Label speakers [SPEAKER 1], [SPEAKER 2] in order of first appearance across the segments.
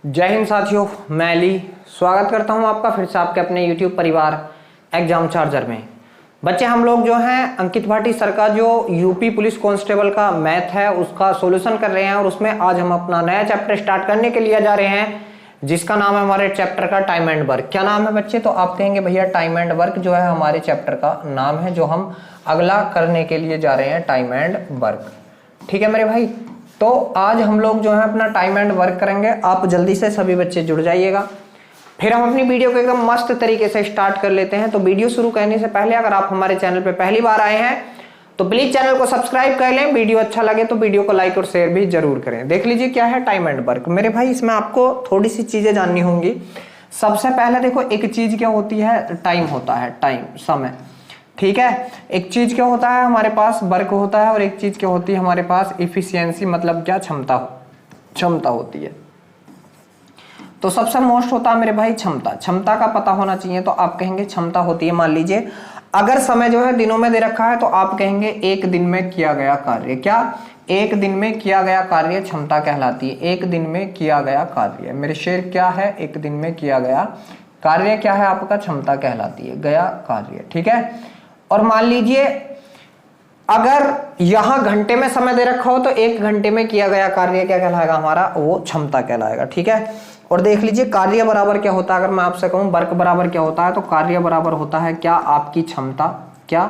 [SPEAKER 1] जय हिंद साथियों, मैं अली स्वागत करता हूं आपका फिर से आपके अपने YouTube परिवार एग्जाम चार्जर में। बच्चे हम लोग जो हैं अंकित भाटी सर का जो यूपी पुलिस कांस्टेबल का मैथ है उसका सॉल्यूशन कर रहे हैं और उसमें आज हम अपना नया चैप्टर स्टार्ट करने के लिए जा रहे हैं जिसका नाम है हमारे चैप्टर का टाइम एंड वर्क। क्या नाम है बच्चे? तो आप कहेंगे भैया टाइम एंड वर्क जो है हमारे चैप्टर का नाम है जो हम अगला करने के लिए जा रहे हैं, टाइम एंड वर्क। ठीक है मेरे भाई, तो आज हम लोग जो है अपना टाइम एंड वर्क करेंगे। आप जल्दी से सभी बच्चे जुड़ जाइएगा, फिर हम अपनी वीडियो को एकदम मस्त तरीके से स्टार्ट कर लेते हैं। तो वीडियो शुरू करने से पहले अगर आप हमारे चैनल पे पहली बार आए हैं तो प्लीज चैनल को सब्सक्राइब कर लें। वीडियो अच्छा लगे तो वीडियो को लाइक और शेयर भी जरूर करें। देख लीजिए क्या है टाइम एंड वर्क। मेरे भाई इसमें आपको थोड़ी सी चीजें जाननी होंगी। सबसे पहले देखो, एक चीज क्या होती है, टाइम होता है, टाइम समय। ठीक है, एक चीज क्या होता है हमारे पास, वर्क होता है, और एक चीज क्या होती है हमारे पास, इफिशियंसी, मतलब क्या, क्षमता होती है। तो सबसे मोस्ट होता है मेरे भाई क्षमता। क्षमता का पता होना चाहिए, तो आप कहेंगे क्षमता होती है। मान लीजिए अगर समय जो है दिनों में दे रखा है तो आप कहेंगे एक दिन में किया गया कार्य। क्या? एक दिन में किया गया कार्य क्षमता कहलाती है। एक दिन में किया गया कार्य मेरे शेर क्या है? एक दिन में किया गया कार्य क्या है आपका? क्षमता कहलाती है, गया कार्य। ठीक है, और मान लीजिए अगर यहां घंटे में समय दे रखा हो तो एक घंटे में किया गया कार्य क्या कहलाएगा हमारा? वो क्षमता कहलाएगा। ठीक है, और देख लीजिए कार्य बराबर क्या होता है। अगर मैं आपसे कहूं वर्क बराबर क्या होता है, तो कार्य बराबर होता है क्या? आपकी क्षमता। क्या?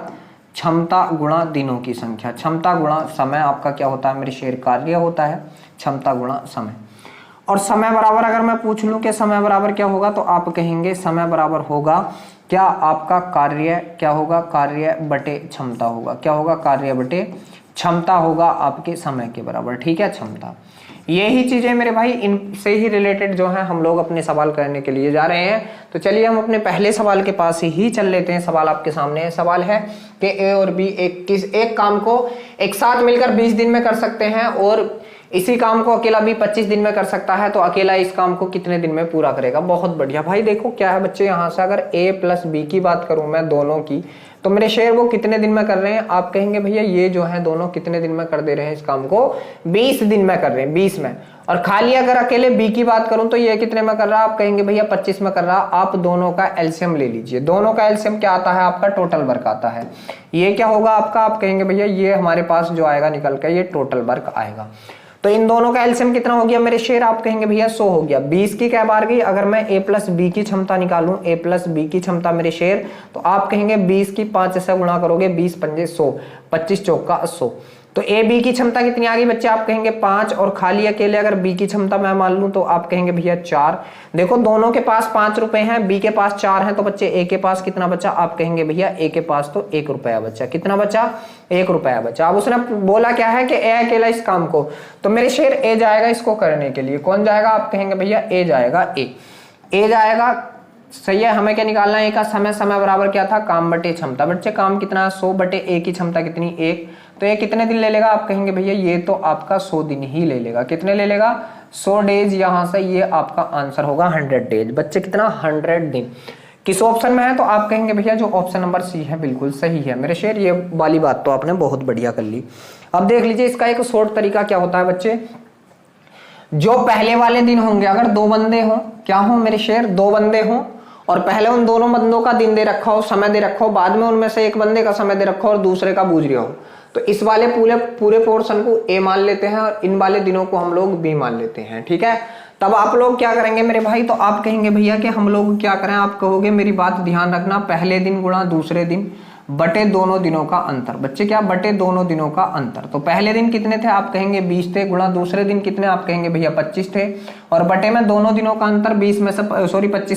[SPEAKER 1] क्षमता गुणा दिनों की संख्या। क्षमता गुणा समय आपका क्या होता है मेरे शेर? कार्य होता है। क्षमता गुणा समय। और समय बराबर अगर मैं पूछ लूं कि समय बराबर क्या होगा, तो आप कहेंगे समय बराबर होगा क्या? आपका कार्य क्या होगा? कार्य बटे क्षमता होगा। क्या होगा? कार्य बटे क्षमता होगा आपके समय के बराबर। ठीक है, क्षमता। यही चीजें मेरे भाई इनसे ही रिलेटेड जो है हम लोग अपने सवाल करने के लिए जा रहे हैं। तो चलिए हम अपने पहले सवाल के पास ही चल लेते हैं। सवाल आपके सामने है। सवाल है कि ए और बी एक काम को एक साथ मिलकर 20 दिन में कर सकते हैं और इसी काम को अकेला भी 25 दिन में कर सकता है, तो अकेला इस काम को कितने दिन में पूरा करेगा? बहुत बढ़िया भाई। देखो क्या है बच्चे, यहाँ से अगर ए प्लस बी की बात करूं मैं दोनों की, तो मेरे शेर वो कितने दिन में कर रहे हैं? आप कहेंगे भैया ये जो है दोनों कितने दिन में कर दे रहे हैं इस काम को? 20 दिन में कर रहे हैं, 20 में। और खाली अगर अकेले बी की बात करूं तो ये कितने में कर रहा है? आप कहेंगे भैया 25 में कर रहा। आप दोनों का एलसीएम ले लीजिए। दोनों का एलसीएम क्या आता है आपका? टोटल वर्क आता है। ये क्या होगा आपका? आप कहेंगे भैया ये हमारे पास जो आएगा निकल कर, ये टोटल वर्क आएगा। तो इन दोनों का एलसीएम कितना हो गया मेरे शेर? आप कहेंगे भैया 100 हो गया। 20 की क्या बार गई? अगर मैं ए प्लस बी की क्षमता निकालूं, ए प्लस बी की क्षमता मेरे शेर, तो आप कहेंगे 20 की 5 से गुणा करोगे, 20 पंजे 100, 25 चौका 100। तो ए बी की क्षमता कितनी आ गई बच्चे? आप कहेंगे 5। और खाली अकेले अगर बी की क्षमता मैं मान लूं तो आप कहेंगे भैया 4। देखो दोनों के पास 5 रुपए हैं, बी के पास 4 हैं, तो बच्चे ए के पास कितना बचा? आप कहेंगे भैया ए के पास तो 1 रुपया बचा। कितना बचा? 1 रुपया बचा। अब उसने बोला क्या है कि ए अकेला इस काम को, तो मेरे शेर ए जाएगा इसको करने के लिए। कौन जाएगा? आप कहेंगे भैया ए जाएगा। ए जाएगा, सही है। हमें क्या निकालना है? ए का समय। समय बराबर क्या था? काम बटे क्षमता। बच्चे काम कितना? 100 बटे ए की क्षमता कितनी? 1। तो ये कितने दिन ले लेगा? आप कहेंगे भैया ये तो आपका 100 दिन ही ले लेगा। कितने ले लेगा? 100 डेज। यहां से ये आपका आंसर होगा 100 डेज। बच्चे कितना? 100 दिन। किस ऑप्शन में है? तो आप कहेंगे भैया जो ऑप्शन नंबर सी है बिल्कुल सही है मेरे शेर। ये वाली बात तो आपने बहुत बढ़िया कर ली। अब देख लीजिए इसका एक शॉर्ट तरीका क्या होता है बच्चे। जो पहले वाले दिन होंगे, अगर 2 बंदे हों, क्या हो मेरे शेर? 2 बंदे हों और पहले उन दोनों बंदों का दिन दे रखा हो, समय दे रखा हो, बाद में उनमें से एक बंदे का समय दे रखा हो और दूसरे का बूझ रहा हो, तो इस वाले पूरे पोर्शन को ए मान लेते हैं और इन वाले दिनों को हम लोग बी मान लेते हैं। ठीक है, तब आप लोग क्या करेंगे मेरे भाई? तो आप कहेंगे भैया कि हम लोग क्या करें? आप कहोगे मेरी बात ध्यान रखना, पहले दिन गुणा दूसरे दिन बटे दोनों दिनों का अंतर। बच्चे क्या? बटे दोनों दिनों का अंतर। तो पहले दिन कितने थे? आप कहेंगे 20 थे, गुणा दूसरे दिन कितने? आप कहेंगे भैया 25 थे, और बटे में दोनों दिनों का अंतर 25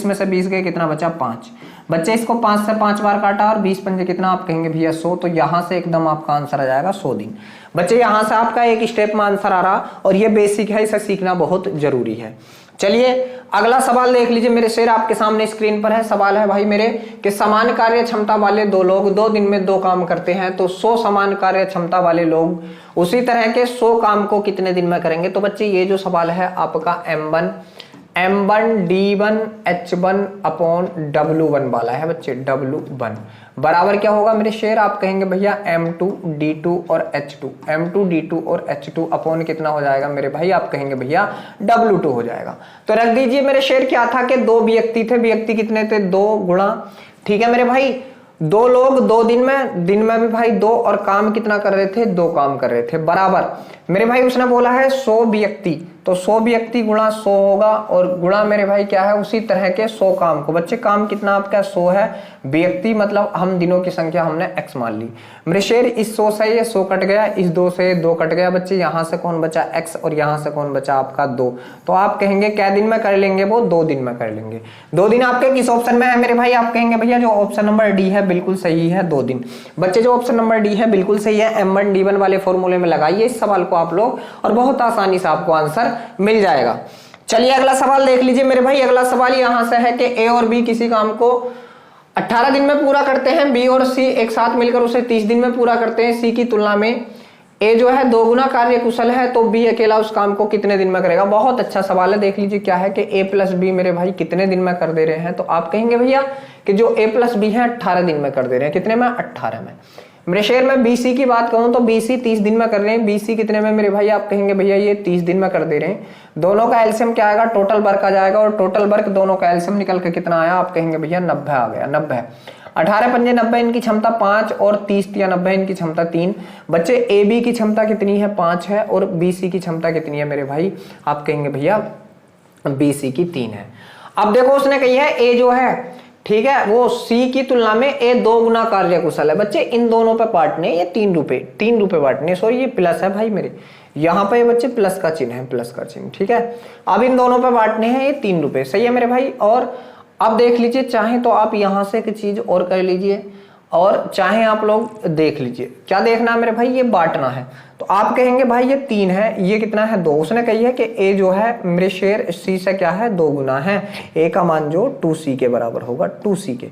[SPEAKER 1] में से 20 गए, कितना बचा? 5। बच्चे इसको 5 से 5 बार काटा और 20 पंजे कितना? आप कहेंगे भैया 100। तो यहां से एकदम आपका आंसर आ जाएगा 100 दिन। बच्चे यहां से आपका एक स्टेप में आंसर आ रहा, और ये बेसिक है, इसे सीखना बहुत जरूरी है। चलिए अगला सवाल देख लीजिए मेरे शेर, आपके सामने स्क्रीन पर है। सवाल है भाई मेरे कि समान कार्य क्षमता वाले 2 लोग 2 दिन में 2 काम करते हैं, तो 100 समान कार्य क्षमता वाले लोग उसी तरह के 100 काम को कितने दिन में करेंगे? तो बच्चे ये जो सवाल है आपका M1 M1D1H1 अपॉन W1 वाला है बच्चे, W1 बराबर क्या होगा मेरे शेर, आप कहेंगे भैया M2D2 और H2, M2D2 और H2 अपॉन कितना हो जाएगा मेरे भाई, आप कहेंगे भैया W2 हो जाएगा। तो रख दीजिए मेरे शेर, क्या था कि दो व्यक्ति थे, व्यक्ति कितने थे, दो गुणा, ठीक है मेरे भाई, दो लोग दो दिन में भी भाई दो, और काम कितना कर रहे थे, दो काम कर रहे थे, बराबर मेरे भाई उसने बोला है 100 व्यक्ति, तो 100 व्यक्ति गुणा 100 होगा, और गुणा मेरे भाई क्या है, उसी तरह के 100 काम को। बच्चे काम कितना आपका 100 है, व्यक्ति मतलब हम दिनों की संख्या हमने x मान ली मेरे शेर। इस 100 से ये 100 कट गया, इस 2 से 2 कट गया बच्चे, यहां से कौन बचा x, और यहां से कौन बचा आपका 2। तो आप कहेंगे क्या दिन में कर लेंगे, वो 2 दिन में कर लेंगे। 2 दिन आपके किस ऑप्शन में है मेरे भाई, आप कहेंगे भैया जो ऑप्शन नंबर डी है बिल्कुल सही है, 2 दिन। बच्चे जो ऑप्शन नंबर डी है बिल्कुल सही है, M1D1 वाले फॉर्मूले में लगाइए इस सवाल को आप लोग, और बहुत आसानी से आपको आंसर मिल जाएगा। चलिए अगला सवाल देख लीजिए मेरे भाई। अगला सवाल यहां से है कि ए और बी किसी काम को 18 दिन में पूरा करते हैं, बी और सी एक साथ मिलकर उसे 30 दिन में पूरा करते हैं। सी की तुलना में ए जो है 2 गुना कार्य कुशल है, तो बी अकेला उस काम को कितने दिन में करेगा। बहुत अच्छा सवाल है, देख लीजिए क्या है कि ए प्लस बी मेरे भाई कितने दिन में कर दे रहे हैं। तो आप कहेंगे भैया कि जो ए प्लस बी है 18 दिन में कर दे रहे हैं, कितने में, 18 में। मेरे शेर में बीसी की बात कहूं तो बीसी 30 दिन में कर रहे हैं, बीसी कितने में मेरे भाई, आप कहेंगे भैया ये 30 दिन में कर दे रहे हैं। दोनों का एलसीएम क्या आएगा, टोटल वर्क आ जाएगा, और टोटल वर्क दोनों का एलसीएम निकल के कितना आया, आप कहेंगे भैया 90 आ गया। 90 18 पंजे 90, इनकी क्षमता 5, और 30 या 90 इनकी क्षमता 3। बच्चे ए बी की क्षमता कितनी है, 5 है, और बी सी की क्षमता कितनी है मेरे भाई, आप कहेंगे भैया बी सी की 3 है। अब देखो उसने कही है ए जो है, ठीक है, वो सी की तुलना में ए 2 गुना कार्य कुशल है। बच्चे इन दोनों पे बांटने, ये 3 रुपए बांटने, सॉरी ये प्लस है भाई मेरे, यहाँ पे बच्चे प्लस का चिन्ह है, प्लस का चिन्ह, ठीक है। अब इन दोनों पे बांटने हैं ये 3 रुपए, सही है मेरे भाई। और अब देख लीजिए, चाहे तो आप यहां से एक चीज और कर लीजिए, और चाहे आप लोग देख लीजिए, क्या देखना है मेरे भाई, ये बांटना है। तो आप कहेंगे भाई ये 3 है, ये कितना है 2। उसने कही है कि ए जो है मेरे शेर सी से क्या है, 2 गुना है, ए का मान जो 2c के बराबर होगा, 2c के।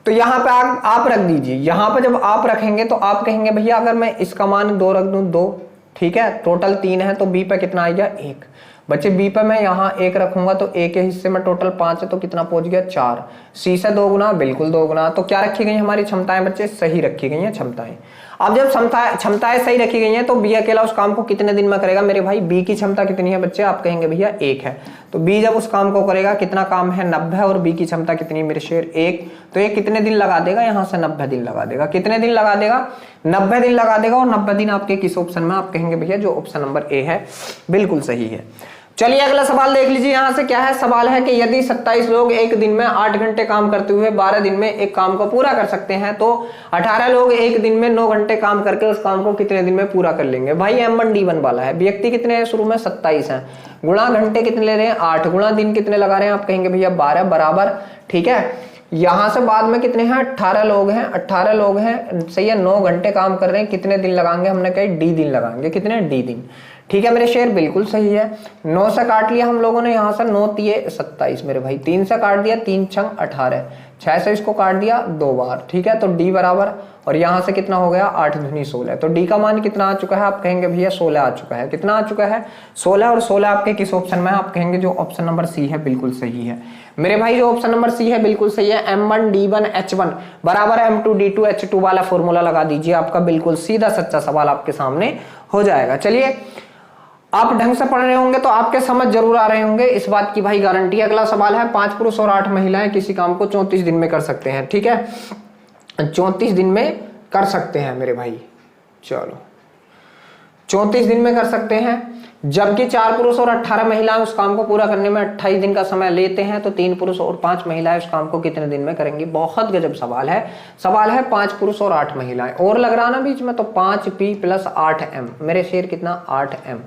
[SPEAKER 1] तो यहाँ पे आप रख दीजिए, यहाँ पे जब आप रखेंगे तो आप कहेंगे भैया अगर मैं इसका मान 2 रख दूं, 2, ठीक है, टोटल 3 है, तो बी पे कितना आ गया, 1। बच्चे बी पे मैं यहाँ 1 रखूंगा तो ए के हिस्से में टोटल 5 है, तो कितना पहुंच गया, 4। सी से 2 गुना, बिल्कुल 2 गुना। तो क्या रखी गई हमारी क्षमताएं बच्चे, सही रखी गई हैं क्षमताएं। अब जब क्षमताएं सही रखी गई हैं तो बी अकेला उस काम को कितने दिन में करेगा मेरे भाई, बी की क्षमता कितनी है बच्चे, आप कहेंगे भैया 1 है, तो बी जब उस काम को करेगा, कितना काम है 90, और बी की क्षमता कितनी मेरे शेर 1, तो ये कितने दिन लगा देगा, यहाँ से 90 दिन लगा देगा। कितने दिन लगा देगा, 90 दिन लगा देगा। और 90 दिन आपके किस ऑप्शन में, आप कहेंगे भैया जो ऑप्शन नंबर ए है बिल्कुल सही है। चलिए अगला सवाल देख लीजिए, यहां से क्या है, सवाल है कि यदि 27 लोग एक दिन में 8 घंटे काम करते हुए 12 दिन में एक काम को पूरा कर सकते हैं, तो 18 लोग एक दिन में 9 घंटे काम करके उस काम को कितने दिन में पूरा कर लेंगे। भाई M1D1 वाला है, व्यक्ति कितने हैं शुरू में 27 हैं, गुणा घंटे कितने ले रहे हैं 8, गुणा दिन कितने लगा रहे हैं, आप कहेंगे भैया 12 बराबर, ठीक है। यहां से बाद में कितने हैं, 18 लोग हैं, 18 लोग हैं, सही है, 9 घंटे काम कर रहे हैं, कितने दिन लगाएंगे, हमने कहा डी दिन लगाएंगे, कितने, डी दिन, ठीक है मेरे शेर बिल्कुल सही है। 9 से काट लिया हम लोगों ने, यहाँ से 9 तिये 27 मेरे भाई, 3 से काट दिया, 3 छंग 18, 6 से इसको काट दिया 2 बार, ठीक है, तो डी बराबर, और यहाँ से कितना हो गया 8 दूनी 16, तो डी का मान कितना आ चुका है, आप कहेंगे भैया 16 आ चुका है। कितना आ चुका है 16, और 16 आपके किस ऑप्शन में है, आप कहेंगे जो ऑप्शन नंबर सी है बिल्कुल सही है मेरे भाई, जो ऑप्शन नंबर सी है बिल्कुल सही है। M1D1H1 बराबर M2D2H2 वाला फॉर्मूला लगा दीजिए, आपका बिल्कुल सीधा सच्चा सवाल आपके सामने हो जाएगा। चलिए आप ढंग से पढ़ रहे होंगे तो आपके समझ जरूर आ रहे होंगे, इस बात की भाई गारंटी। अगला सवाल है, 5 पुरुष और 8 महिलाएं किसी काम को 34 दिन में कर सकते हैं, ठीक है, 34 दिन में कर सकते हैं मेरे भाई, चलो 34 दिन में कर सकते हैं, जबकि 4 पुरुष और 18 महिलाएं उस काम को पूरा करने में 28 दिन का समय लेते हैं, तो 3 पुरुष और 5 महिलाएं उस काम को कितने दिन में करेंगी। बहुत गजब सवाल है, सवाल है 5 पुरुष और 8 महिलाएं, और लग रहा ना बीच में, तो 5p + 8m मेरे शेर कितना 8m,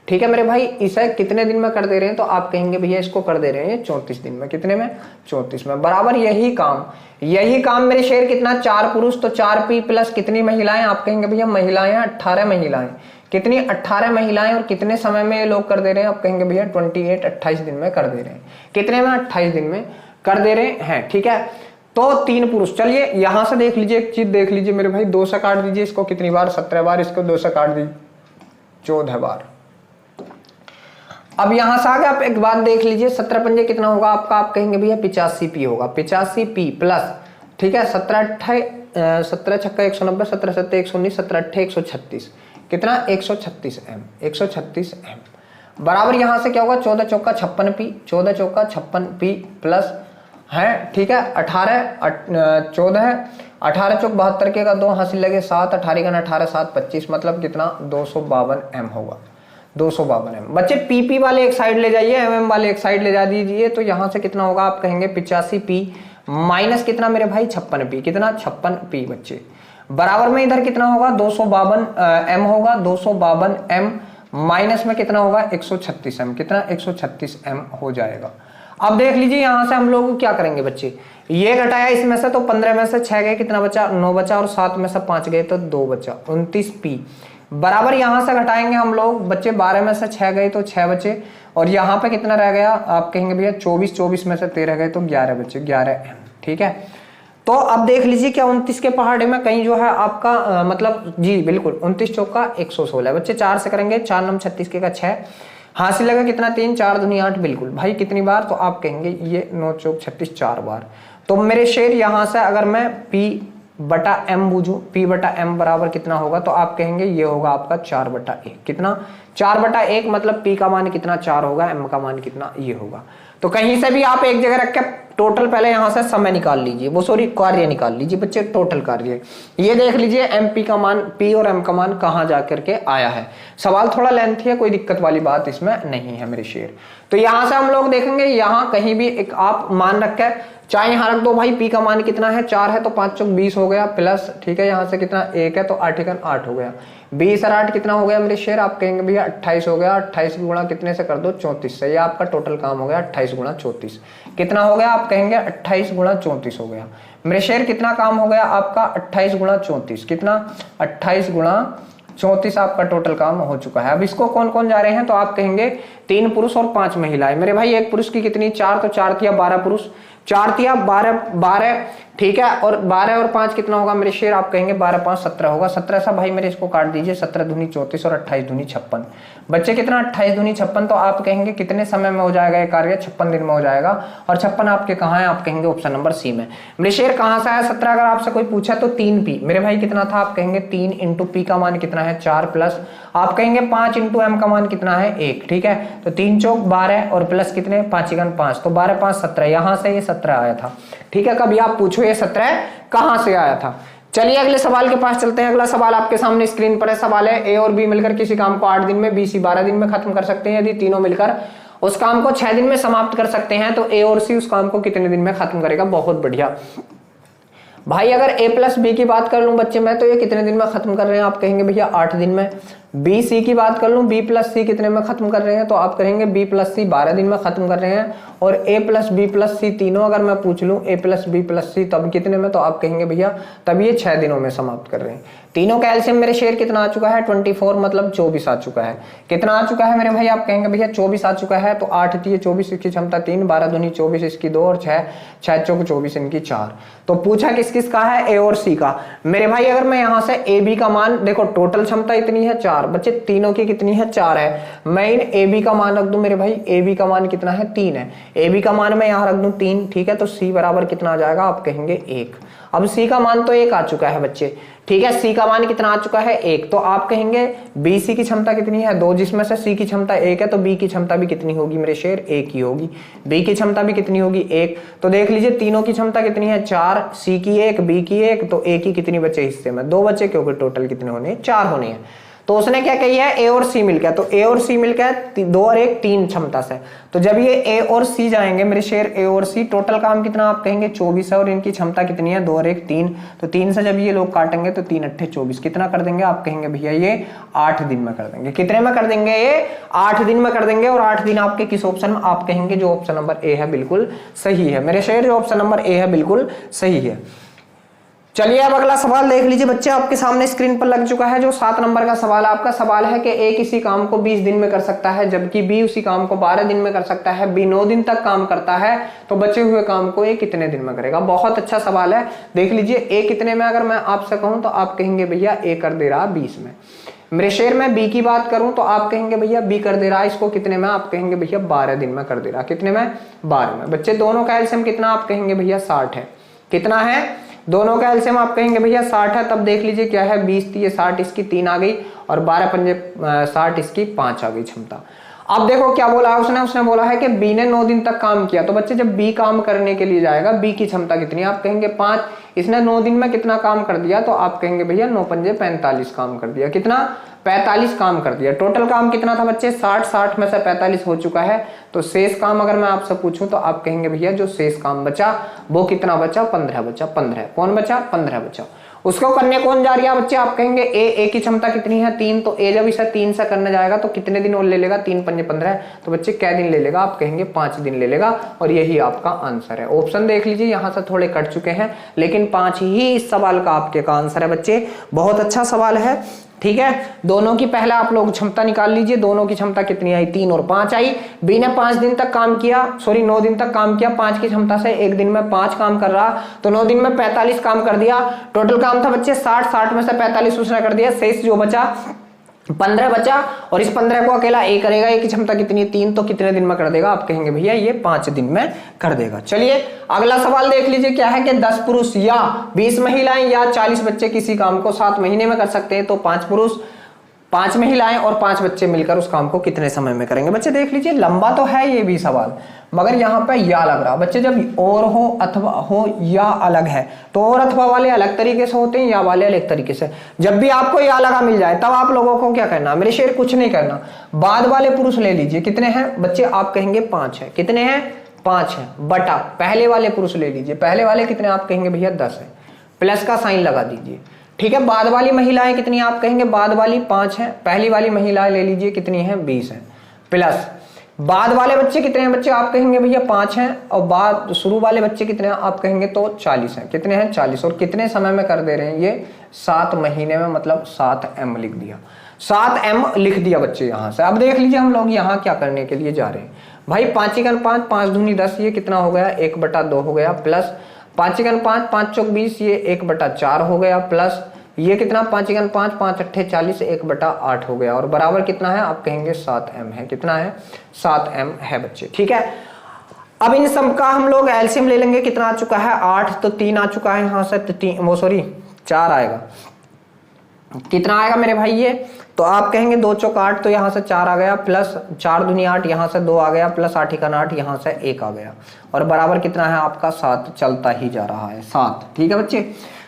[SPEAKER 1] ठीक है मेरे भाई। इसे कितने दिन में कर दे रहे हैं, तो आप कहेंगे भैया इसको कर दे रहे हैं 34 दिन में, कितने में 34 में बराबर। यही काम मेरे शेर कितना 4 पुरुष, तो 4p + कितनी महिलाएं, आप कहेंगे भैया महिलाएं 18 महिलाएं, कितनी 18 महिलाएं, और कितने समय में ये लोग कर दे रहे हैं, आप कहेंगे भैया 28 दिन में कर दे रहे हैं, कितने में 28 दिन में कर दे रहे हैं, ठीक है। तो 3 पुरुष, चलिए यहां से देख लीजिए, एक चीज देख लीजिए मेरे भाई, 2 से काट दीजिए इसको, कितनी बार 17 बार, इसको 2 से काट दीजिए 14 बार। अब यहां से आगे आप एक बात देख लीजिए, 17 पंजे कितना होगा आपका, आप कहेंगे भैया 85p होगा, 85p प्लस, ठीक है, 17 छक्का 190, 17 सत्ते 119, 17 अट्ठे 136, कितना 136m, 136m बराबर यहां से क्या होगा 14 चौका 56p, 14 चौका 56p प्लस है, ठीक है, 14 है, 18 चौक 72 के का 2 हासिल लगे 7, 18 का 18 7 25, मतलब कितना 252m होगा, 252m। बच्चे पीपी वाले एक साइड ले जाइए, एमएम वाले एक साइड ले जा दीजिए, तो यहां से कितना होगा आप कहेंगे 85p माइनस कितना मेरे भाई 56p, कितना 56p बच्चे बराबर में इधर कितना होगा 252m होगा, 252m माइनस में कितना होगा 136m, कितना 136m हो जाएगा। अब देख लीजिए यहां से हम लोग क्या करेंगे बच्चे, ये घटाया इसमें से तो 15 में से 6 गए, कितना बचा 9 बचा, और 7 में से 5 गए तो 2 बचा, 29p बराबर यहां से घटाएंगे हम लोग बच्चे, 12 में से 6 गए तो 6 बचे, और यहाँ पे कितना रह गया आप कहेंगे भैया 24, 24 में से 13 गए तो 11 बचे, 11m, ठीक है। तो अब देख लीजिए क्या 29 के पहाड़े में कहीं जो है आपका मतलब जी बिल्कुल 29 चौका 116 बच्चे, 4 से करेंगे, 4 नम 36 के का 6 हासिल लगा कितना 3, 4 दूनी 8, बिल्कुल भाई कितनी बार, तो आप कहेंगे ये 9 चौक 36 4 बार। तो मेरे शेर यहां से अगर मैं P बटा M बूझू, P बटा M बराबर कितना होगा, तो आप कहेंगे ये होगा आपका 4 बटा 1, कितना 4 बटा 1, मतलब P का मान कितना 4 होगा, M का मान कितना ये होगा। तो कहीं से भी आप एक जगह रख के टोटल पहले यहां से समय निकाल लीजिए, वो सॉरी कार्य निकाल लीजिए बच्चे, टोटल कार्य ये देख लीजिए MP का मान, P और M का मान कहां जाकर के आया है। सवाल थोड़ा लेंथी है, कोई दिक्कत वाली बात इसमें नहीं है मेरे शेर। तो यहां से हम लोग देखेंगे, यहां कहीं भी एक आप मान रख के चाहे यहां रख दो भाई, P का मान कितना है 4 है तो 5 चौक 20 हो गया प्लस, ठीक है, यहां से कितना 1 है तो 8 8 हो गया, 20 और 8 कितना हो गया मेरे शेर, आप कहेंगे भैया 28 हो गया, 28 गुणा कितने से कर दो 34 से, ये आपका टोटल काम हो गया 28 गुणा 34, कितना हो गया आप कहेंगे 28 गुणा 34 हो गया मेरे शेर, कितना काम हो गया आपका 28 गुणा 34, कितना 28 गुणा 34 आपका टोटल काम हो चुका है। अब इसको कौन कौन जा रहे हैं, तो आप कहेंगे 3 पुरुष और 5 महिलाएं, मेरे भाई एक पुरुष की कितनी 4, तो 4 थिया 12 पुरुष, 4 थिया 12, ठीक है, और 12 और 5 कितना होगा मेरे शेर, आप कहेंगे 12 5 17 होगा, 17 सा भाई मेरे इसको काट दीजिए, 17 दूनी 34 और 28 दूनी 56 बच्चे, कितना 28 दूनी 56, तो आप कहेंगे कितने समय में हो जाएगा ये कार्य, 56 दिन में हो जाएगा। और 56 आपके कहाँ है, आप कहेंगे ऑप्शन नंबर सी में। मेरे शेर कहाँ से आया 17, अगर आपसे कोई पूछा तो 3p मेरे भाई कितना था, आप कहेंगे 3 इंटू p का मान कितना है 4 प्लस आप कहेंगे 5 इंटू m का मान कितना है 1, ठीक है, तो 3 चौक 12 और प्लस कितने 5 5, तो 12 5 17, यहां से ये 17 आया था, ठीक है। कभी आप पूछो ये 17 कहां से आया था। चलिए अगले सवाल के पास चलते हैं। अगला सवाल आपके सामने स्क्रीन पर है, सवाल है ए और बी मिलकर किसी काम को 8 दिन में, बी सी 12 दिन में खत्म कर सकते हैं, यदि तीनों मिलकर उस काम को 6 दिन में समाप्त कर सकते हैं तो ए और सी उस काम को कितने दिन में खत्म करेगा। बहुत बढ़िया भाई, अगर a प्लस बी की बात कर लूं बच्चे मैं, तो ये कितने दिन में खत्म कर रहे हैं, आप कहेंगे भैया 8 दिन में। बी सी की बात कर लूं, b प्लस सी कितने में खत्म कर रहे हैं, तो आप कहेंगे b प्लस सी 12 दिन में खत्म कर रहे हैं। और a प्लस बी प्लस सी तीनों अगर मैं पूछ लूं a प्लस बी प्लस सी तब कितने में, तो आप कहेंगे भैया तब ये 6 दिनों में समाप्त कर रहे हैं। तीनों का एलसीएम मेरे शेर कितना आ चुका है 24, मतलब 24 आ चुका है। कितना आ चुका है मेरे भाई, आप कहेंगे भैया 24 आ चुका है, तो 8 थी 24 इसकी क्षमता 3, 12 दूनी 24 इसकी 2 और 6 चौक 24 इनकी 4। तो पूछा किस किस का है, ए और सी का। मेरे भाई अगर मैं यहाँ से ए बी का मान देखो, टोटल क्षमता इतनी है 4 बच्चे, तीनों की कितनी है 4 है, मैं इन ए बी का मान रख दूं मेरे भाई, ए बी का मान कितना है 3 है, ए बी का मान मैं यहाँ रख दूं 3, ठीक है, तो सी बराबर कितना आ जाएगा, आप कहेंगे 1। अब सी का मान तो 1 आ चुका है बच्चे, ठीक है, सी का मान कितना आ चुका है 1, तो आप कहेंगे बी सी की क्षमता कितनी है 2, जिसमें से सी की क्षमता 1 है, तो बी की क्षमता भी कितनी होगी मेरे शेर 1 ही होगी। बी की क्षमता भी कितनी होगी 1, तो देख लीजिए तीनों की क्षमता कितनी है 4, सी की 1 बी की 1, तो ए की कितनी बचे हिस्से में 2 बचे, क्योंकि टोटल कितने होने 4 होने हैं। तो उसने क्या कही है ए और सी मिलकर, तो ए और सी मिलकर 2 और 1 3 क्षमता से, तो जब ये ए और सी जाएंगे मेरे शेर ए और सी, टोटल काम कितना आप कहेंगे 24 है, और इनकी क्षमता कितनी है 2 और 1 3, तो 3 से जब ये लोग काटेंगे तो 3 अट्ठे 24 कितना कर देंगे, आप कहेंगे भैया ये 8 दिन में कर देंगे। कितने में कर देंगे, ये 8 दिन में कर देंगे। और 8 दिन आपके किस ऑप्शन में, आप कहेंगे जो ऑप्शन नंबर ए है बिल्कुल सही है मेरे शेर, जो ऑप्शन नंबर ए है बिल्कुल सही है। चलिए अब अगला सवाल देख लीजिए बच्चे, आपके सामने स्क्रीन पर लग चुका है, जो 7 नंबर का सवाल है। आपका सवाल है कि ए किसी काम को 20 दिन में कर सकता है, जबकि बी उसी काम को 12 दिन में कर सकता है, बी 9 दिन तक काम करता है, तो बचे हुए काम को ए कितने दिन में करेगा। बहुत अच्छा सवाल है, देख लीजिए ए कितने में, अगर मैं आपसे कहूं तो आप कहेंगे भैया ए कर दे रहा 20 में। मेरे शेर में बी की बात करूं तो आप कहेंगे भैया बी कर दे रहा है इसको कितने में, आप कहेंगे भैया 12 दिन में कर दे रहा है। कितने में? 12 में। बच्चे दोनों का एलसीएम कितना, आप कहेंगे भैया 60 है। कितना है? दोनों का एलसीएम आप कहेंगे भैया 60 है। तब देख लीजिए क्या है, 20 थी ये 60 इसकी 3 आ गई और 12 पंजे 60 इसकी 5 आ गई क्षमता। अब देखो क्या बोला है उसने बोला है कि बी ने 9 दिन तक काम किया। तो बच्चे जब बी काम करने के लिए जाएगा, बी की क्षमता कितनी है, आप कहेंगे 5। इसने 9 दिन में कितना काम कर दिया, तो आप कहेंगे भैया 9 पंजे 45 काम कर दिया। कितना? 45 काम कर दिया। टोटल काम कितना था बच्चे? 60 में से 45 हो चुका है। तो शेष काम अगर मैं आपसे पूछूं तो आप कहेंगे भैया जो शेष काम बचा वो कितना बचा? 15 बचा। 15 कौन बचा? 15 बचा। उसको करने कौन जा रही है बच्चे? आप कहेंगे ए की क्षमता कितनी है? 3। तो ए जब इसे 3 से करने जाएगा तो कितने दिन और ले लेगा? 3 पंजे 15। तो बच्चे क्या दिन ले लेगा? आप कहेंगे 5 दिन ले लेगा और यही आपका आंसर है। ऑप्शन देख लीजिए, यहां से थोड़े कट चुके हैं लेकिन 5 ही इस सवाल का आपके का आंसर है बच्चे। बहुत अच्छा सवाल है, ठीक है। दोनों की पहला आप लोग क्षमता निकाल लीजिए। दोनों की क्षमता कितनी आई? 3 और 5 आई। बी ने 5 दिन तक काम किया, 9 दिन तक काम किया। 5 की क्षमता से एक दिन में 5 काम कर रहा, तो 9 दिन में 45 काम कर दिया। टोटल काम था बच्चे 60 में से 45 उसने कर दिया। शेष जो बचा 15 बचा और इस 15 को अकेला ए करेगा। ए की क्षमता कितनी है? 3। तो कितने दिन में कर देगा? आप कहेंगे भैया ये 5 दिन में कर देगा। चलिए अगला सवाल देख लीजिए क्या है कि 10 पुरुष या 20 महिलाएं या 40 बच्चे किसी काम को 7 महीने में कर सकते हैं। तो 5 पुरुष, 5 महिलाएं और 5 बच्चे मिलकर उस काम को कितने समय में करेंगे? बच्चे देख लीजिए, लंबा तो है ये भी सवाल, मगर यहाँ पे या लग रहा बच्चे। जब और हो अथवा हो या अलग है तो और अथवा वाले अलग तरीके से होते हैं, या वाले अलग तरीके से। जब भी आपको या लगा मिल जाए तब आप लोगों को क्या करना? मेरे शेर कुछ नहीं करना, बाद वाले पुरुष ले लीजिए। कितने हैं बच्चे? आप कहेंगे 5 है। कितने हैं? 5 है। बटा पहले वाले पुरुष ले लीजिए। पहले वाले कितने? आप कहेंगे भैया 10 है। प्लस का साइन लगा दीजिए, ठीक है। बाद वाली महिलाएं कितनी? आप कहेंगे बाद वाली 5 है। पहली वाली महिलाएं ले लीजिए, कितनी है? 20 है। प्लस बाद वाले बच्चे कितने हैं बच्चे? आप कहेंगे भैया 5 हैं। और बाद शुरू वाले बच्चे कितने हैं? आप कहेंगे तो 40 हैं। कितने हैं? 40। और कितने समय में कर दे रहे हैं ये? 7 महीने में, मतलब 7M लिख दिया। 7M लिख दिया बच्चे यहाँ से। अब देख लीजिए हम लोग यहाँ क्या करने के लिए जा रहे हैं भाई। 5 × 5, 5 दूनी 10, ये कितना हो गया? 1/2 हो गया। प्लस 5 × 5, 5 चौक 20, ये 1/4 हो गया। प्लस ये कितना? 5 × 5, 5 अट्ठे 40, 1/8 हो गया। और बराबर कितना है? आप कहेंगे 7M है। कितना है? 7M है बच्चे, ठीक है। अब इन सब का हम लोग एलसीएम ले लेंगे। कितना आ चुका है? 8। तो 3 आ चुका है यहाँ से, तो 4 आएगा। कितना आएगा मेरे भाई ये? तो आप कहेंगे 2 चौक 8, तो यहाँ से 4 आ गया। प्लस 4 दूनी 8, यहाँ से 2 आ गया। प्लस 8 × 8, यहाँ से 1 आ गया। और बराबर कितना है आपका? 7 चलता ही जा रहा है, 7, ठीक है बच्चे।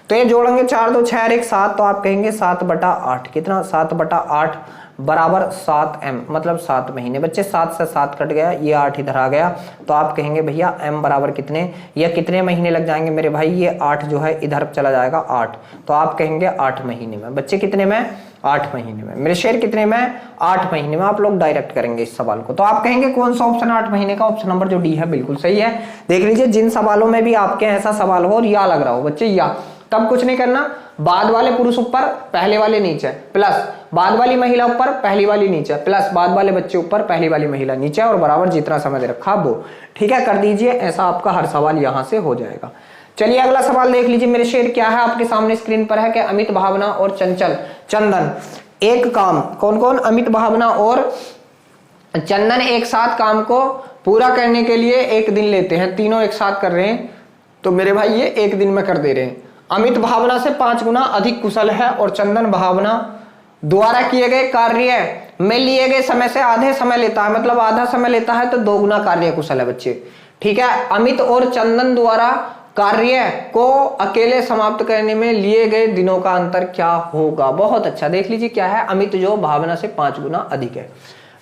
[SPEAKER 1] तो ये जोड़ेंगे 4 2 6 1 7, तो आप कहेंगे 7/8। कितना? 7/8 बराबर 7M, मतलब 7 महीने। बच्चे 7 से 7 कट गया, ये 8 इधर आ गया। तो आप कहेंगे भैया M बराबर कितने, या कितने महीने लग जाएंगे मेरे भाई? ये 8 जो है इधर चला जाएगा 8। तो आप कहेंगे 8 महीने में। बच्चे कितने में? 8 महीने में। मेरे शेर कितने में? 8 महीने में। आप लोग डायरेक्ट करेंगे इस सवाल को। तो आप कहेंगे कौन सा ऑप्शन 8 महीने का? ऑप्शन नंबर जो डी है बिल्कुल सही है। देख लीजिए, जिन सवालों में भी आपके ऐसा सवाल हो और या लग रहा हो बच्चे, या तब कुछ नहीं करना। बाद वाले पुरुष ऊपर, पहले वाले नीचे, प्लस बाद वाली महिला ऊपर, पहली वाली नीचे, प्लस बाद वाले बच्चे ऊपर, पहली वाली महिला नीचे, और बराबर जितना समय दे रखा वो, ठीक है, कर दीजिए। ऐसा आपका हर सवाल यहां से हो जाएगा। चलिए अगला सवाल देख लीजिए मेरे शेर। क्या है आपके सामने स्क्रीन पर है कि अमित, भावना और चंचल चंदन एक काम, कौन कौन? अमित, भावना और चंदन एक साथ काम को पूरा करने के लिए 1 दिन लेते हैं। तीनों एक साथ कर रहे हैं, तो मेरे भाई ये 1 दिन में कर दे रहे हैं। अमित भावना से 5 गुना अधिक कुशल है और चंदन भावना द्वारा किए गए कार्य में लिए गए समय से आधे समय लेता है, मतलब आधा समय लेता है, तो 2 गुना कार्य कुशल है बच्चे, ठीक है। अमित और चंदन द्वारा कार्य को अकेले समाप्त करने में लिए गए दिनों का अंतर क्या होगा? बहुत अच्छा, देख लीजिए क्या है। अमित जो भावना से 5 गुना अधिक है।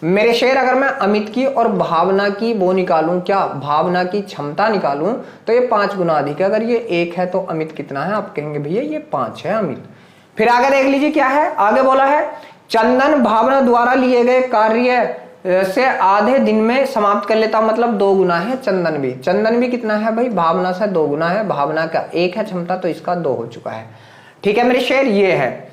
[SPEAKER 1] मेरे शेर, अगर मैं अमित की और भावना की वो निकालूं, क्या भावना की क्षमता निकालूं, तो ये 5 गुना अधिक है। अगर ये 1 है तो अमित कितना है? आप कहेंगे भैया ये 5 है अमित। फिर आगे देख लीजिए क्या है, आगे बोला है चंदन भावना द्वारा लिए गए कार्य से आधे दिन में समाप्त कर लेता, मतलब 2 गुना है चंदन भी। चंदन भी कितना है भाई? भावना से 2 गुना है। भावना का 1 है क्षमता, तो इसका 2 हो चुका है, ठीक है मेरे शेर, ये है।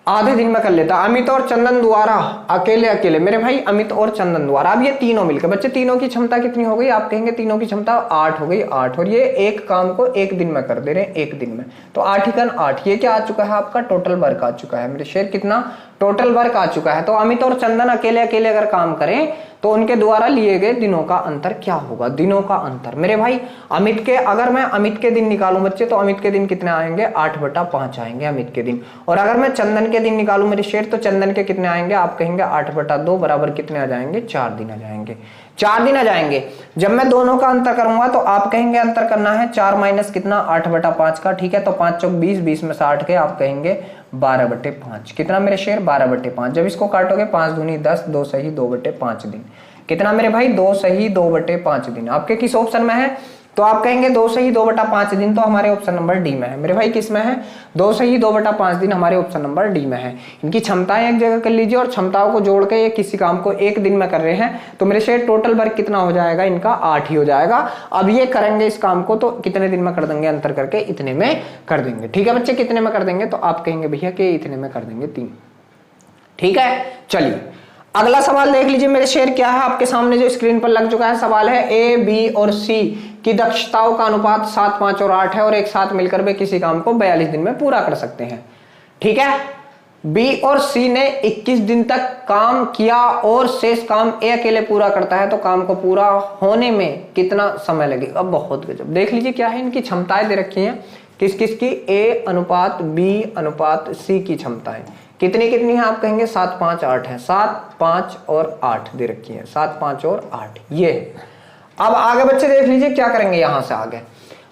[SPEAKER 1] आधे दिन में कर लेता। अमित और चंदन द्वारा अकेले अकेले, मेरे भाई अमित और चंदन द्वारा, अब ये तीनों मिलकर बच्चे, तीनों की क्षमता कितनी हो गई? आप कहेंगे तीनों की क्षमता 8 हो गई, 8, और ये एक काम को एक दिन में कर दे रहे हैं, एक दिन में, तो 8 ही 8, ये क्या आ चुका है आपका? टोटल वर्क आ चुका है मेरे शेर, कितना? टोटल वर्क आ चुका है। तो अमित और चंदन अकेले अकेले अगर काम करें तो उनके द्वारा लिए गए दिनों का अंतर क्या होगा? दिनों का अंतर मेरे भाई, अमित के, अगर मैं अमित के दिन निकालूं बच्चे तो अमित के दिन कितने आएंगे? 8/5 आएंगे अमित के दिन। और अगर मैं चंदन के दिन निकालूं मेरे शेर तो चंदन के कितने आएंगे? आप कहेंगे 8/2 बराबर कितने आ जाएंगे? 4 दिन आ जाएंगे, 4 दिन आ जाएंगे। जब मैं दोनों का अंतर करूंगा तो आप कहेंगे अंतर करना है 4 माइनस कितना? 8/5 का, ठीक है, तो 5 चौक 20, 20 में से 8 गए, आप कहेंगे 12/5, कितना मेरे शेर? 12/5। जब इसको काटोगे 5 दूनी 10, 2 सही 2/5 दिन, कितना मेरे भाई? 2 सही 2/5 दिन। आपके किस ऑप्शन में है? तो आप कहेंगे 2 सही 2/5 दिन, तो हमारे ऑप्शन नंबर डी में है मेरे भाई। किस में है? 2 सही 2/5 दिन हमारे ऑप्शन नंबर डी में है। इनकी क्षमताएं एक जगह कर लीजिए और क्षमताओं को जोड़ के ये किसी काम को एक दिन में कर रहे हैं, तो मेरे शेर टोटल वर्क कितना हो जाएगा? इनका 8 ही हो जाएगा। अब ये करेंगे इस काम को तो कितने दिन में कर देंगे? अंतर करके इतने में कर देंगे, ठीक है बच्चे, कितने में कर देंगे? तो आप कहेंगे भैया कि इतने में कर देंगे 3, ठीक है। चलिए अगला सवाल देख लीजिए मेरे शेर, क्या है आपके सामने जो स्क्रीन पर लग चुका है। सवाल है ए, बी और सी की दक्षताओं का अनुपात 7, 5 और 8 है और एक साथ मिलकर वे किसी काम को 42 दिन में पूरा कर सकते हैं, ठीक है। बी और सी ने 21 दिन तक काम किया और शेष काम ए अकेले पूरा करता है, तो काम को पूरा होने में कितना समय लगेगा? अब बहुत गजब, देख लीजिए क्या है, इनकी क्षमताएं दे रखी हैं, किस किस की? ए अनुपात बी अनुपात सी की क्षमताएं कितनी कितनी है? आप कहेंगे 7, 5, 8 है, 7, 5 और 8 दे रखी है, 7, 5 और 8 ये। अब आगे बच्चे देख लीजिए क्या करेंगे यहां से आगे।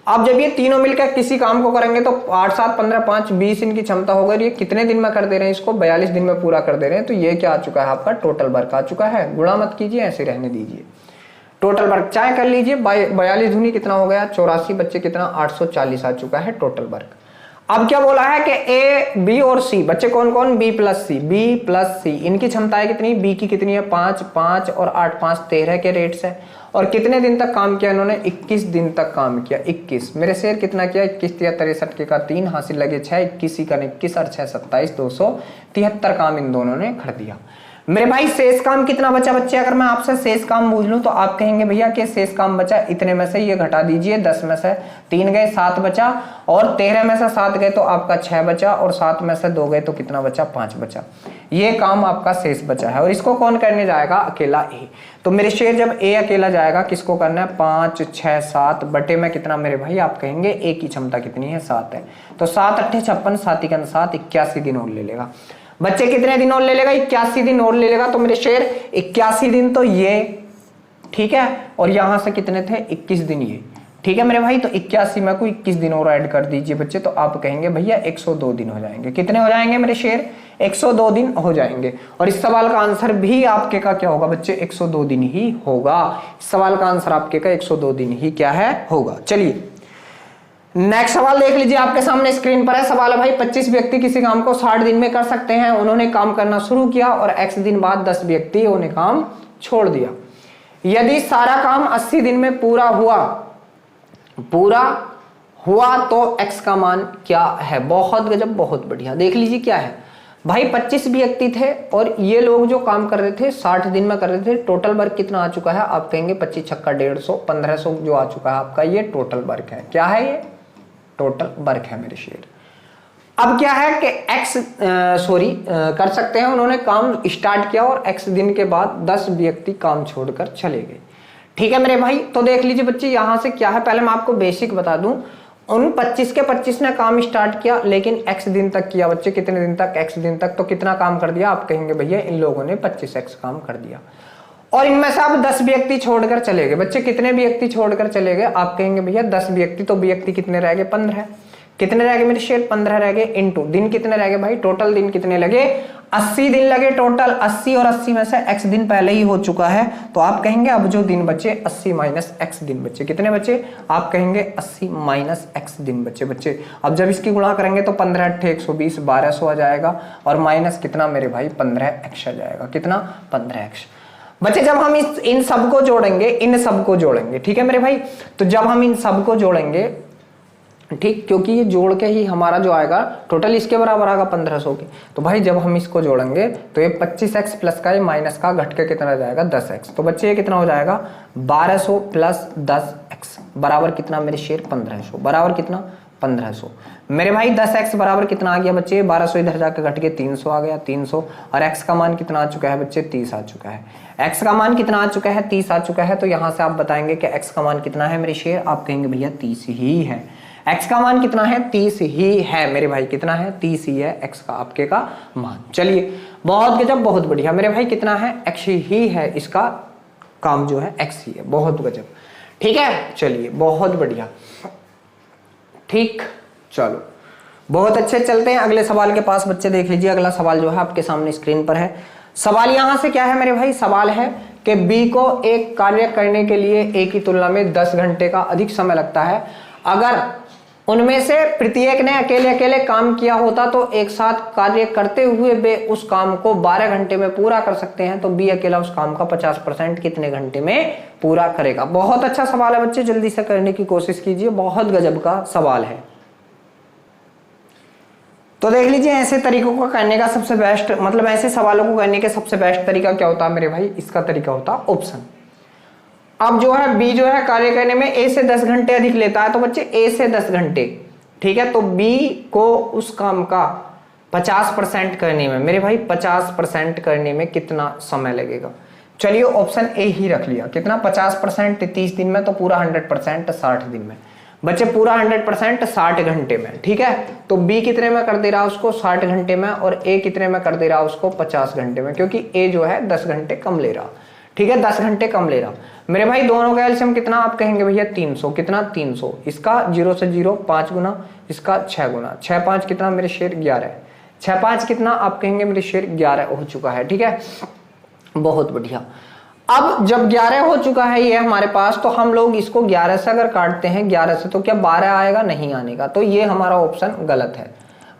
[SPEAKER 1] अब जब ये तीनों मिलकर किसी काम को करेंगे तो 8, 7, 15, 5, 20 इनकी क्षमता हो गई। ये कितने दिन में कर दे रहे हैं? इसको 42 दिन में पूरा कर दे रहे हैं। तो ये क्या आ चुका है आपका? टोटल वर्क आ चुका है। गुणा मत कीजिए, ऐसे रहने दीजिए। टोटल वर्क चाहे कर लीजिए, 42 दूनी कितना हो गया? 84 बच्चे, कितना? 840 आ चुका है टोटल वर्क। अब क्या बोला है कि ए, बी और सी, बच्चे कौन कौन? बी प्लस सी, बी प्लस सी, इनकी क्षमताएं कितनी? बी की कितनी है? 5, 5 और 8, 5, 13 के रेट्स है। और कितने दिन तक काम किया इन्होंने? 21 दिन तक काम किया। 21 मेरे शेर कितना किया? 21 या 63 के का 3 हासिल लगे 6, 21 का 21 और 6 27, 273 काम इन दोनों ने कर दिया। मेरे भाई शेष काम कितना बचा बच्चे? अगर मैं आपसे शेष काम पूछ लूं तो आप कहेंगे भैया कि शेष काम बचा इतने में से ये घटा दीजिए, 10 में से 3 गए 7 बचा, और 13 में से 7 गए तो आपका 6 बचा, और 7 में से 2 गए तो कितना बचा? 5 बचा। ये काम आपका शेष बचा है और इसको कौन करने जाएगा? अकेला ए। तो मेरे शेर जब ए अकेला जाएगा किसको करना है? 5, 6, 7 बटे में कितना मेरे भाई? आप कहेंगे ए की क्षमता कितनी है? 7 है, तो 7 8 56, 7 1 7, 81 दिन और ले लेगा। बच्चे कितने दिन और ले लेगा? 81 दिन और ले लेगा। तो मेरे शेर 81 दिन तो ये, ठीक है, और यहां से कितने थे? 21 दिन ये, ठीक है मेरे भाई। तो 81 में को 21 दिन और ऐड कर दीजिए बच्चे, तो आप कहेंगे भैया 102 दिन हो जाएंगे। कितने हो जाएंगे मेरे शेर? 102 दिन हो जाएंगे। और इस सवाल का आंसर भी आपके का क्या होगा बच्चे? 102 दिन ही होगा। इस सवाल का आंसर आपके का 102 दिन ही क्या है? होगा। चलिए नेक्स्ट सवाल देख लीजिए, आपके सामने स्क्रीन पर है। सवाल है भाई 25 व्यक्ति किसी काम को 60 दिन में कर सकते हैं। उन्होंने काम करना शुरू किया और x दिन बाद 10 व्यक्ति उन्हें काम छोड़ दिया। यदि सारा काम 80 दिन में पूरा हुआ तो x का मान क्या है? बहुत गजब, बहुत बढ़िया। देख लीजिए क्या है भाई, 25 व्यक्ति थे और ये लोग जो काम कर रहे थे 60 दिन में कर रहे थे। टोटल वर्क कितना आ चुका है? आप कहेंगे 25 छक्का 150, 1500 जो आ चुका है आपका, ये टोटल वर्क है। क्या है ये? टोटल वर्क है मेरे शेर। अब क्या है कि कर सकते हैं। उन्होंने काम स्टार्ट किया और x दिन के बाद 10 व्यक्ति काम छोड़कर चले गए, ठीक है मेरे भाई। तो देख लीजिए बच्चे यहां से क्या है, पहले मैं आपको बेसिक बता दूं। उन 25 के 25 ने काम स्टार्ट किया लेकिन x दिन तक किया बच्चे। कितने दिन तक? x दिन तक। तो कितना काम कर दिया? आप कहेंगे भैया इन लोगों ने 25x काम कर दिया। और इनमें से आप 10 व्यक्ति छोड़कर चले गए बच्चे। कितने व्यक्ति छोड़कर चले गए? आप कहेंगे भैया 10 व्यक्ति, तो व्यक्ति कितने रह गए? 15। कितने रह गए मेरे शेर? 15 रह गए। इनटू दिन कितने रह गए भाई? टोटल दिन कितने लगे? 80 दिन लगे टोटल। 80 और 80 में से x दिन पहले ही हो चुका है, तो आप कहेंगे अब जो दिन बचे 80 माइनस x दिन बचे। कितने बचे? आप कहेंगे 80 माइनस x दिन बचे। अब जब इसकी गुणा करेंगे तो 15 8 120, 1200 आ जाएगा, और माइनस कितना मेरे भाई? 15x आ जाएगा। कितना? 15x बच्चे। जब हम इन सबको जोड़ेंगे, ठीक है मेरे भाई। तो जब हम इन सबको जोड़ेंगे, ठीक, क्योंकि ये जोड़ के ही हमारा जो आएगा टोटल इसके बराबर आएगा 1500 के। तो भाई जब हम इसको जोड़ेंगे तो ये 25x प्लस का, ये माइनस का घट के कितना जाएगा 10x। तो बच्चे ये कितना हो जाएगा 1200 प्लस 10x बराबर कितना मेरे शेर 1500, बराबर कितना 1500। मेरे भाई 10x बराबर कितना आ गया बच्चे 1200, इधर जाकर घट के 300 आ गया 300, और x का मान कितना आ चुका है बच्चे 30 आ चुका है। x का मान कितना आ चुका है 30 आ चुका है। तो यहां से आप बताएंगे कि x का मान कितना है मेरे शेर, आप कहेंगे भैया 30 ही है। x का मान कितना है 30 ही है मेरे भाई, कितना है 30 ही है x का आपके का मान। चलिए बहुत गजब, बहुत बढ़िया मेरे भाई, कितना है x ही है, इसका काम जो है x ही है, बहुत गजब। ठीक है, चलिए बहुत बढ़िया। ठीक, चलो बहुत अच्छे, चलते हैं अगले सवाल के पास। बच्चे देख लीजिए, अगला सवाल जो है आपके सामने स्क्रीन पर है। सवाल यहां से क्या है मेरे भाई, सवाल है कि बी को एक कार्य करने के लिए ए की तुलना में 10 घंटे का अधिक समय लगता है। अगर उनमें से प्रत्येक ने अकेले अकेले काम किया होता तो एक साथ कार्य करते हुए वे उस काम को 12 घंटे में पूरा कर सकते हैं, तो बी अकेला उस काम का 50% कितने घंटे में पूरा करेगा। बहुत अच्छा सवाल है बच्चे, जल्दी से करने की कोशिश कीजिए, बहुत गजब का सवाल है। तो देख लीजिए, ऐसे तरीकों को करने का सबसे बेस्ट, मतलब ऐसे सवालों को करने के सबसे बेस्ट तरीका क्या होता है मेरे भाई, इसका तरीका होता है ऑप्शन। अब जो है बी जो है कार्य करने में ए से 10 घंटे अधिक लेता है, तो बच्चे ए से 10 घंटे, ठीक है, तो बी को उस काम का 50% करने में मेरे भाई 50% करने में कितना समय लगेगा। चलिए ऑप्शन ए ही रख लिया, कितना 50% 30 दिन में, तो पूरा 100% 60 दिन में। बच्चे पूरा 100% 60 घंटे में, ठीक है। तो बी कितने में कर दे रहा उसको 60 घंटे में, और ए कितने में कर दे रहा उसको 50 घंटे में, क्योंकि ए जो है 10 घंटे कम ले रहा, ठीक है, 10 घंटे कम ले रहा। मेरे भाई दोनों का एलसीएम कितना, आप कहेंगे भैया 300, कितना 300, इसका 0 से 0 5 गुना, इसका 6 गुना, 6 5 कितना मेरे शेर 11, 6 5 कितना आप कहेंगे मेरे शेर 11 हो चुका है, ठीक है, बहुत बढ़िया। अब जब 11 हो चुका है ये हमारे पास, तो हम लोग इसको 11 से अगर काटते हैं 11 से, तो क्या 12 आएगा, नहीं आने का, तो ये हमारा ऑप्शन गलत है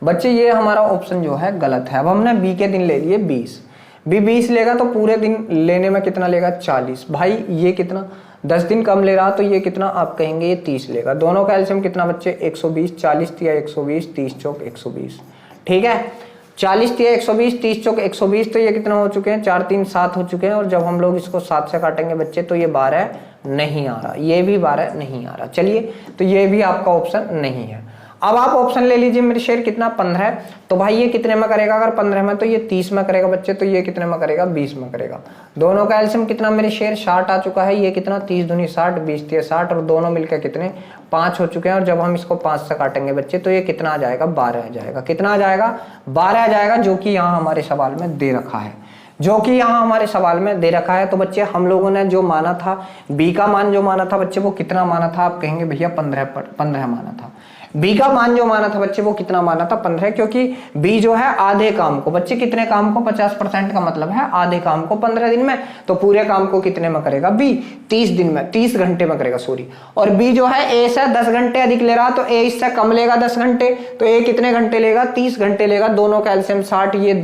[SPEAKER 1] बच्चे, ये हमारा ऑप्शन जो है गलत है। अब हमने बी के दिन ले लिए 20, बी 20 लेगा तो पूरे दिन लेने में कितना लेगा 40, भाई ये कितना 10 दिन कम ले रहा, तो ये कितना आप कहेंगे ये 30 लेगा। दोनों का एलसीएम कितना बच्चे 120, 40 तिया 120, 30 चौक 120, ठीक है, 40 तिया 120, 30 चौक 120, तो ये कितना हो चुके हैं 4 3 7 हो चुके हैं। और जब हम लोग इसको 7 से काटेंगे बच्चे, तो ये 12 नहीं आ रहा, ये भी 12 नहीं आ रहा। चलिए, तो ये भी आपका ऑप्शन नहीं है। अब आप ऑप्शन ले लीजिए मेरे शेर कितना 15, तो भाई ये कितने में करेगा, अगर 15 में, तो ये 30 में करेगा बच्चे, तो ये कितने में करेगा 20 में करेगा। दोनों का एलसीएम कितना मेरे शेर 60 आ चुका है, ये कितना 30 दूनी 60, 20 तिया 60, और दोनों मिलकर कितने 5 हो चुके हैं। और जब हम इसको 5 से काटेंगे बच्चे, तो ये कितना आ जाएगा 12 आ जाएगा, कितना आ जाएगा 12 आ जाएगा, जो कि यहाँ हमारे सवाल में दे रखा है, जो कि यहाँ हमारे सवाल में दे रखा है। तो बच्चे हम लोगों ने जो माना था, बी का मान जो माना था बच्चे, वो कितना माना था, आप कहेंगे भैया 15 माना था। बी का मान जो माना था बच्चे, वो कितना माना था 15, क्योंकि बी जो है आधे काम को, बच्चे कितने काम को 50% का मतलब है आधे काम को 15 दिन में, तो पूरे काम को कितने में करेगा बी 30 दिन में, 30 घंटे में करेगा, सॉरी। और बी जो है ए से 10 घंटे अधिक ले रहा, तो ए इससे कम लेगा 10 घंटे, तो ए कितने घंटे लेगा 30 घंटे लेगा। दोनों का एलसीएम 60, ये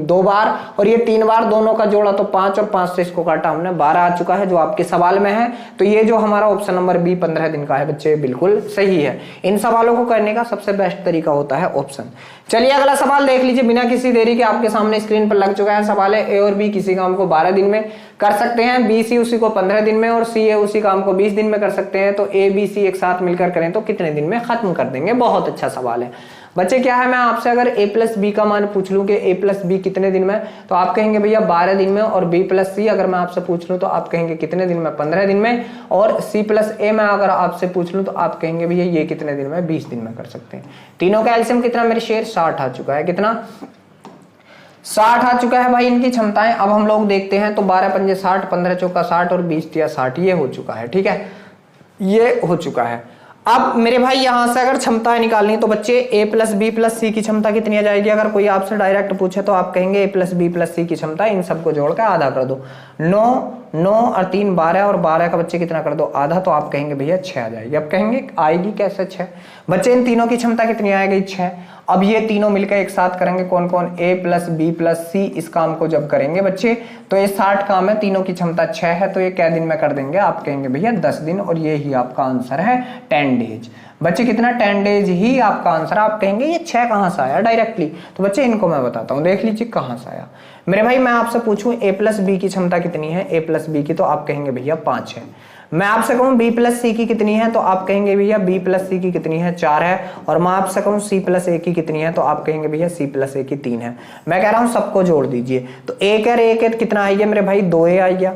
[SPEAKER 1] 2 बार और ये 3 बार, दोनों का जोड़ा तो 5, और 5 से इसको काटा हमने 12 आ चुका है, जो आपके सवाल में है। तो ये जो हमारा ऑप्शन नंबर बी 15 दिन का है बच्चे, बिल्कुल सही है। इन सवालों को करने का सबसे बेस्ट तरीका होता है ऑप्शन। चलिए अगला सवाल देख लीजिए, बिना किसी देरी के आपके सामने स्क्रीन पर लग चुका है। सवाल है, ए और बी किसी काम को 12 दिन में कर सकते हैं, बी सी उसी को 15 दिन में, और सी ए उसी काम को 20 दिन में कर सकते हैं, तो ए बी सी एक साथ मिलकर करें तो कितने दिन में खत्म कर देंगे। बहुत अच्छा सवाल है बच्चे। क्या है, मैं आपसे अगर a प्लस बी का मान पूछ लूं कि a प्लस बी कितने दिन में, तो आप कहेंगे भैया 12 दिन में। और b प्लस सी अगर मैं आपसे पूछ लूं तो आप कहेंगे कितने दिन में, 15 दिन में। और c प्लस a मैं अगर आपसे पूछ लूं तो आप कहेंगे भैया ये कितने दिन में, 20 दिन में कर सकते हैं। तीनों का एलसीएम कितना मेरे शेर 60 आ चुका है, कितना 60 आ चुका है भाई इनकी क्षमताएं। अब हम लोग देखते हैं, तो 12 पंजे 60, 15 चौका 60 और 20 तिया 60, ये हो चुका है, ठीक है, ये हो चुका है। अब मेरे भाई यहां से अगर क्षमताएं निकालनी, तो बच्चे a प्लस बी प्लस सी की क्षमता कितनी आ जाएगी। अगर कोई आपसे डायरेक्ट पूछे तो आप कहेंगे a प्लस बी प्लस सी की क्षमता, इन सबको जोड़ कर आधा कर दो, 9 9 और 3 12 और 12 का बच्चे कितना कर दो आधा, तो आप कहेंगे भैया 6 आ जाएगी। अब कहेंगे आएगी कैसे 6? बच्चे इन तीनों की क्षमता कितनी आ गई 6। अब ये तीनों मिलकर एक साथ करेंगे कौन कौन, A plus B plus C। इस काम को जब करेंगे बच्चे तो ये 60 काम है, तीनों की क्षमता 6 है, तो ये क्या दिन में कर देंगे? आप कहेंगे भैया 10 दिन, और ये ही आपका आंसर है 10 डेज। बच्चे कितना 10 डेज ही आपका आंसर। आप कहेंगे ये 6 कहां से आया डायरेक्टली? तो बच्चे इनको मैं बताता हूं, देख लीजिए कहां से आया। मेरे भाई मैं आपसे पूछूं A प्लस B की क्षमता कितनी है, A प्लस B की, तो आप कहेंगे भैया 5 है। मैं आपसे कहूं B प्लस C की कितनी है, तो आप कहेंगे भैया B प्लस C की कितनी है, 4 है। और मैं आपसे कहूं C प्लस A की कितनी है, तो आप कहेंगे भैया C प्लस A की 3 है। मैं कह रहा हूं सबको जोड़ दीजिए, तो एक है एक कितना आ गया मेरे भाई 2A आ गया,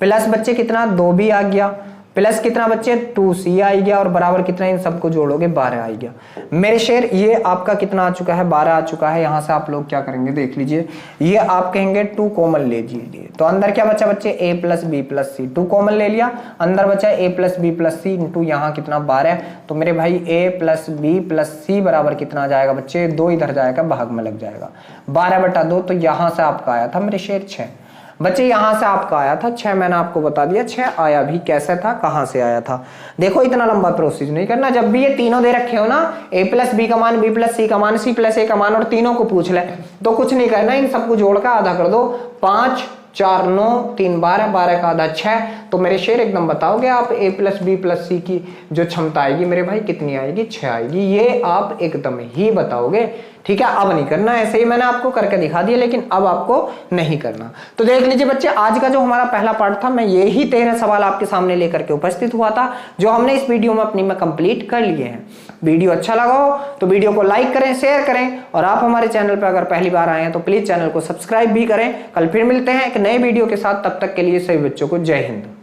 [SPEAKER 1] प्लस बच्चे कितना 2B आ गया, प्लस कितना बच्चे 2C आ गया, और बराबर कितना, इन सबको जोड़ोगे 12 आ गया। मेरे शेर ये आपका कितना आ चुका है, 12 आ चुका है। यहां से आप लोग क्या करेंगे देख लीजिए, ये आप कहेंगे 2 कॉमन ले लीजिए, तो अंदर क्या बचा बच्चे A plus B plus C, 2 common ले लिया, अंदर बचा A plus B plus C into यहाँ कितना 12। तो मेरे भाई A plus B plus C बराबर कितना आ जाएगा बच्चे, 2 इधर जाएगा भाग में लग जाएगा, 12/2। तो यहां से आपका आया था मेरे शेर 6। बच्चे यहां से आपका आया था 6, मैंने आपको बता दिया 6 आया भी कैसे था, कहां से आया था। देखो इतना लंबा प्रोसेस नहीं करना, जब भी ये तीनों दे रखे हो ना, A प्लस B का मान, B प्लस C का मान, C प्लस A का मान, और तीनों को पूछ ले, तो कुछ नहीं करना, इन सबको जोड़कर आधा कर दो। 5 4 9 3 12, 12 का आधा 6। तो मेरे शेर एकदम बताओगे आप A plus B plus C की जो क्षमता आएगी मेरे भाई कितनी आएगी, 6 आएगी। ये आप एकदम ही बताओगे, ठीक है। अब नहीं करना, ऐसे ही मैंने आपको करके दिखा दिया, लेकिन अब आपको नहीं करना। तो देख लीजिए बच्चे, आज का जो हमारा पहला पार्ट था, मैं यही 13 सवाल आपके सामने लेकर के उपस्थित हुआ था, जो हमने इस वीडियो में अपनी में कंप्लीट कर लिए हैं। वीडियो अच्छा लगा हो तो वीडियो को लाइक करें, शेयर करें, और आप हमारे चैनल पर अगर पहली बार आए हैं तो प्लीज चैनल को सब्सक्राइब भी करें। कल फिर मिलते हैं एक नए वीडियो के साथ, तब तक के लिए सभी बच्चों को जय हिंद।